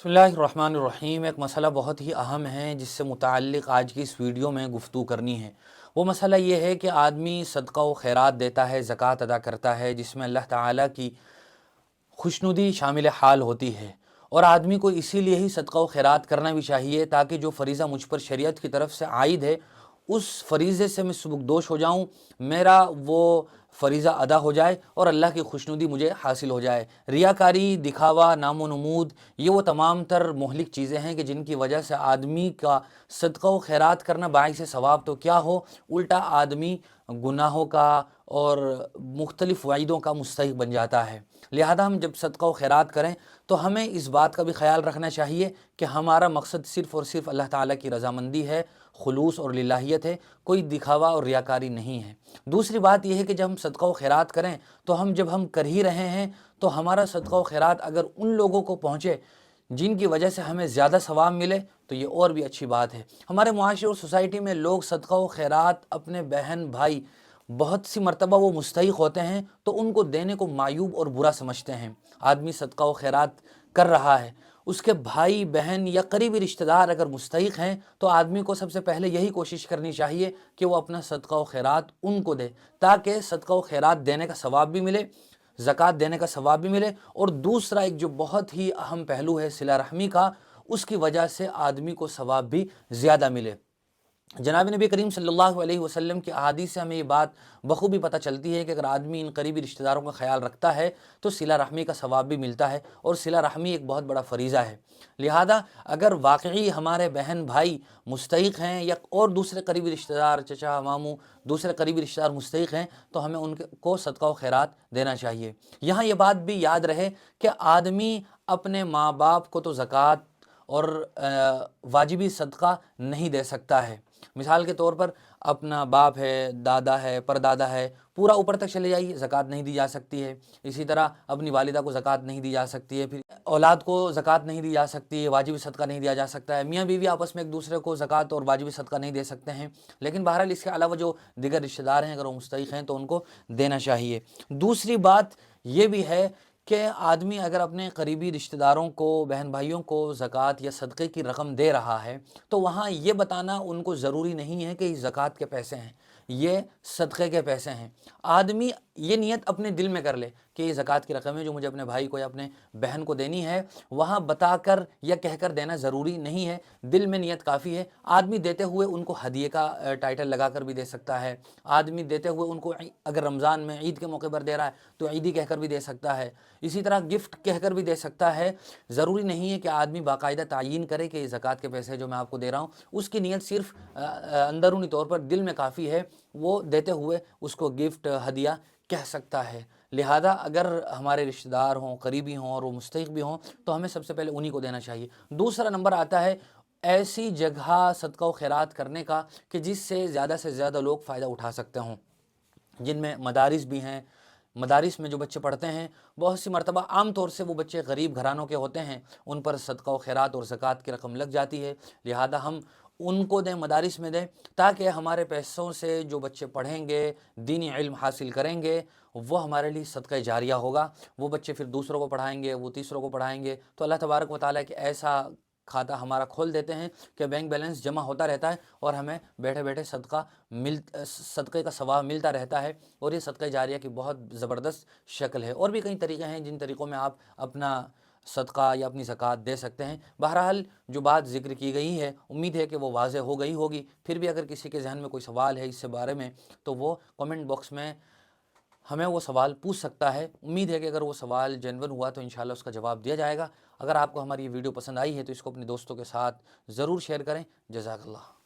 बिस्मिल्लाहिर्रहमानिर्रहीम। एक मसला बहुत ही अहम है जिससे मुताल्लिक़ आज की इस वीडियो में गुफ्तगू करनी है। वो मसला ये है कि आदमी सदका व खैरात देता है, ज़कात अदा करता है, जिसमें अल्लाह ताला की खुशनुदी शामिल हाल होती है। और आदमी को इसीलिए ही सदका व खैरात करना भी चाहिए ताकि जो फ़रीज़ा मुझ पर शरीयत की तरफ से आइद है उस फ़रीज़े से मैं सुबुकदोश हो जाऊँ, मेरा वो फ़रीज़ा अदा हो जाए और अल्लाह की खुशनुदी मुझे हासिल हो जाए। रियाकारी, दिखावा, नामो नमूद, ये वो तमाम तर मोहलिक चीज़ें हैं कि जिनकी वजह से आदमी का सदका व खैरात करना बाइस सवाब तो क्या हो, उल्टा आदमी गुनाहों का और मुख्तलिफ़ वईदों का मुस्तहिक़ बन जाता है। लिहाजा हम जब सदका व खैरात करें तो हमें इस बात का भी ख्याल रखना चाहिए कि हमारा मकसद सिर्फ़ और सिर्फ अल्लाह ताला की रज़ामंदी है, खुलूस और लिल्लाहियत है, कोई दिखावा और रियाकारी नहीं है। दूसरी बात यह है कि जब हम सदका व खैरात करें तो जब हम कर ही रहे हैं तो हमारा सदका व खैरात अगर उन लोगों को पहुँचे जिनकी वजह से हमें ज़्यादा सवाब मिले तो ये और भी अच्छी बात है। हमारे मुआशरे और सोसाइटी में लोग सदका व खैरात अपने बहन भाई बहुत सी मरतबा वो मुस्तहिक़ होते हैं तो उनको देने को मायूब और बुरा समझते हैं। आदमी सदका व खैरात कर रहा है, उसके भाई बहन या करीबी रिश्तेदार अगर मुस्तहिक़ हैं तो आदमी को सबसे पहले यही कोशिश करनी चाहिए कि वो अपना सदका व खैरात उनको दे, ताकि सदका व खैरात देने का सवाब भी मिले, ज़कात देने का सवाब भी मिले। और दूसरा एक जो बहुत ही अहम पहलू है सिला रहमी का, उसकी वजह से आदमी को सवाब भी ज़्यादा मिले। जनाब नबी करीम सल्लल्लाहु अलैहि वसल्लम की अहादीस से हमें ये बात बखूबी पता चलती है कि अगर आदमी इन करीबी रिश्तेदारों का ख्याल रखता है तो सिला रहमी का सवाब भी मिलता है, और सिला रहमी एक बहुत बड़ा फ़रीज़ा है। लिहाजा अगर वाकई हमारे बहन भाई मुस्तहिक़ हैं या और दूसरे करीबी रिश्तेदार चचा मामू दूसरे करीबी रिश्तेदार मुस्तहिक़ हैं तो हमें उनको सदका व खैरात देना चाहिए। यहाँ ये बात भी याद रहे कि आदमी अपने माँ बाप को तो ज़कात और वाजिबी सदका नहीं दे सकता है। मिसाल के तौर पर अपना बाप है, दादा है, परदादा है, पूरा ऊपर तक चले जाइए, ज़कात नहीं दी जा सकती है। इसी तरह अपनी वालिदा को ज़कात नहीं दी जा सकती है, फिर औलाद को ज़कात नहीं दी जा सकती है, वाजिबी सदका नहीं दिया जा सकता है। मियाँ बीवी आपस में एक दूसरे को ज़कात और वाजिबी सदका नहीं दे सकते हैं। लेकिन बहरहाल इसके अलावा जो दीगर रिश्तेदार हैं अगर वो मुस्तहिक़ हैं तो उनको देना चाहिए। दूसरी बात ये भी है कि आदमी अगर अपने करीबी रिश्तेदारों को, बहन भाइयों को ज़कात या सदक़े की रकम दे रहा है तो वहाँ ये बताना उनको ज़रूरी नहीं है कि ये ज़कात के पैसे हैं, ये सदक़े के पैसे हैं। आदमी ये नियत अपने दिल में कर ले कि ये ज़कात की रकम है जो मुझे अपने भाई को या अपने बहन को देनी है, वहाँ बताकर या कहकर देना ज़रूरी नहीं है, दिल में नियत काफ़ी है। आदमी देते हुए उनको हदिये का टाइटल लगाकर भी दे सकता है। आदमी देते हुए उनको अगर रमज़ान में ईद के मौके पर दे रहा है तो ईदी कहकर भी दे सकता है। इसी तरह गिफ्ट कहकर भी दे सकता है। ज़रूरी नहीं है कि आदमी बाकायदा तायीन करे कि ज़कात के पैसे जो मैं आपको दे रहा हूँ, उसकी नीयत सिर्फ अंदरूनी तौर पर दिल में काफ़ी है, वो देते हुए उसको गिफ्ट हदिया कह सकता है। लिहाजा अगर हमारे रिश्तेदार हों, करीबी हों और वो मुस्तहिक़ भी हों तो हमें सबसे पहले उन्हीं को देना चाहिए। दूसरा नंबर आता है ऐसी जगह सदका व खैरात करने का कि जिससे ज़्यादा लोग फ़ायदा उठा सकते हों, जिनमें मदारिस भी हैं। मदारिस में जो बच्चे पढ़ते हैं बहुत सी मरतबा आम तौर से वो बच्चे गरीब घरानों के होते हैं, उन पर सदका व खैरात और ज़कात की रकम लग जाती है। लिहाजा हम उनको दें, मदारिस में दें, ताकि हमारे पैसों से जो बच्चे पढ़ेंगे, दीनी इल्म हासिल करेंगे, वो हमारे लिए सदका जारिया होगा। वो बच्चे फिर दूसरों को पढ़ाएंगे, वो तीसरों को पढ़ाएंगे। तो अल्लाह तबारक व तआला कि ऐसा खाता हमारा खोल देते हैं कि बैंक बैलेंस जमा होता रहता है और हमें बैठे बैठे सदक़े का सवाब मिलता रहता है। और ये सदक़ा जारिया की बहुत ज़बरदस्त शक्ल है। और भी कई तरीक़े हैं जिन तरीक़ों में आप अपना सदका या अपनी ज़कात दे सकते हैं। बहरहाल जो बात ज़िक्र की गई है उम्मीद है कि वो वाज़ेह हो गई होगी। फिर भी अगर किसी के जहन में कोई सवाल है इससे बारे में तो वो कमेंट बॉक्स में हमें वो सवाल पूछ सकता है। उम्मीद है कि अगर वो सवाल जेन्युइन हुआ तो इंशाल्लाह उसका जवाब दिया जाएगा। अगर आपको हमारी ये वीडियो पसंद आई है तो इसको अपने दोस्तों के साथ ज़रूर शेयर करें। जज़ाकल्लाह।